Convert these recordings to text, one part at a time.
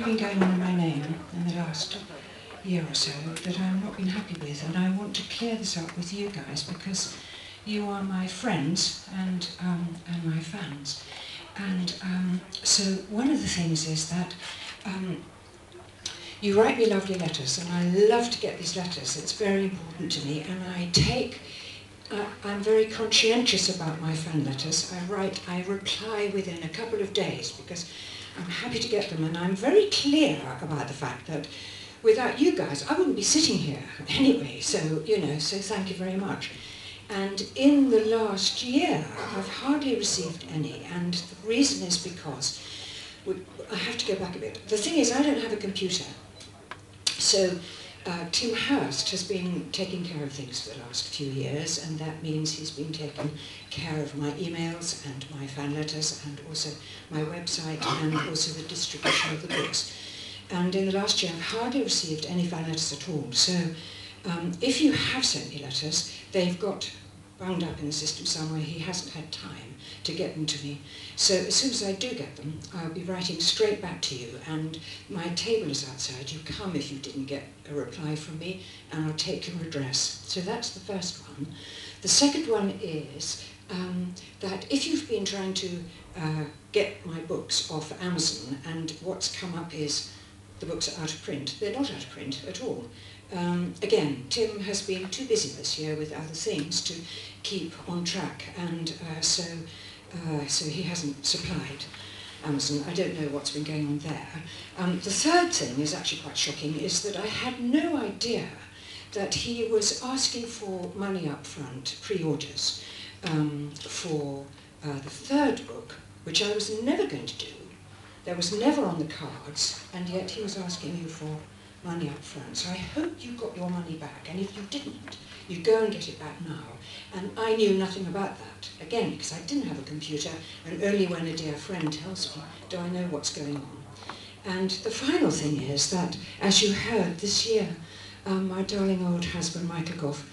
been going on in my name in the last year or so that I've not been happy with, and I want to clear this up with you guys because you are my friends and my fans. And so one of the things is that you write me lovely letters, and I love to get these letters. It's very important to me, and I'm very conscientious about my fan letters. I reply within a couple of days because I'm happy to get them, and I'm very clear about the fact that without you guys, I wouldn't be sitting here anyway, so thank you very much. And in the last year, I've hardly received any, and the reason is because, I have to go back a bit. The thing is, I don't have a computer, so Tim Hurst has been taking care of things for the last few years, and that means he's been taking care of my emails and my fan letters and also my website and also the distribution of the books. And in the last year I've hardly received any fan letters at all. So if you have sent me letters, they've got bound up in the system somewhere. He hasn't had time to get them to me. So as soon as I do get them, I'll be writing straight back to you, and my table is outside. You come if you didn't get a reply from me, and I'll take your address. So that's the first one. The second one is that if you've been trying to get my books off Amazon, and what's come up is the books are out of print. They're not out of print at all. Again, Tim has been too busy this year with other things to keep on track, and so he hasn't supplied Amazon. I don't know what's been going on there. The third thing is actually quite shocking, is that I had no idea that he was asking for money up front, pre-orders, for the third book, which I was never going to do. There was never on the cards, and yet he was asking you for money up front. So I hope you got your money back, and if you didn't, you go and get it back now. And I knew nothing about that, again, because I didn't have a computer, and only when a dear friend tells me do I know what's going on. And the final thing is that, as you heard this year, my darling old husband Michael Goff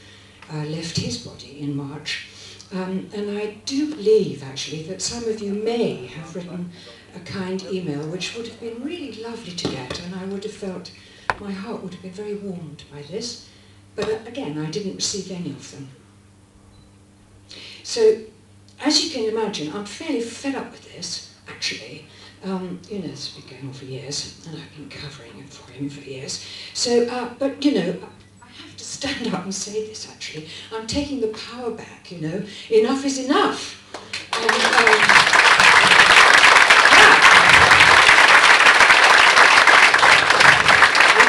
left his body in March. And I do believe, actually, that some of you may have written a kind email, which would have been really lovely to get, and I would have felt, my heart would have been very warmed by this. But again, I didn't receive any of them. So, as you can imagine, I'm fairly fed up with this, actually. It's been going on for years, and I've been covering it for him for years. So, but I have to stand up and say this, actually. I'm taking the power back, Enough is enough. I'm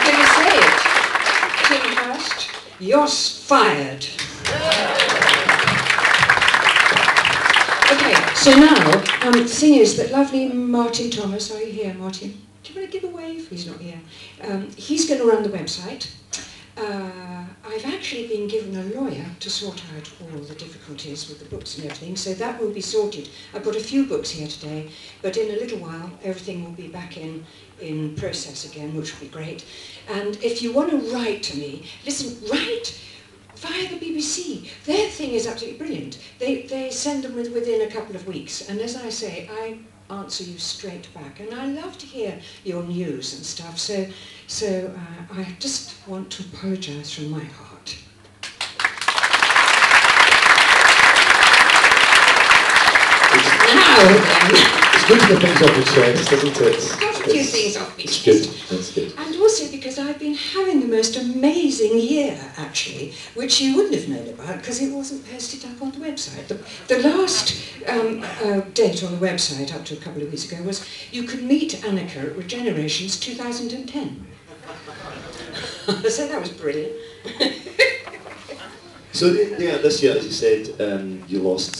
going to say it. Tim Hurst, you're fired. Okay, so now, the thing is that lovely Martin Thomas, are you here, Martin? Do you want to give a wave? He's not here. He's going to run the website. I've actually been given a lawyer to sort out all the difficulties with the books and everything, so that will be sorted. I've got a few books here today, but in a little while everything will be back in process again, which will be great. And if you want to write to me, listen, write via the BBC. Their thing is absolutely brilliant. They send them within a couple of weeks, and as I say, I answer you straight back, and I love to hear your news and stuff, so I just want to apologise from my heart. Now then. It's good to get things off your chest, isn't it? Got a few things off my chest. Good, that's good. And also because I've been having the most amazing year, actually, which you wouldn't have known about because it wasn't posted up on the website. The last date on the website, up to a couple of weeks ago, was you could meet Anneke at Regenerations 2010. So that was brilliant. So, yeah, this year, as you said, you lost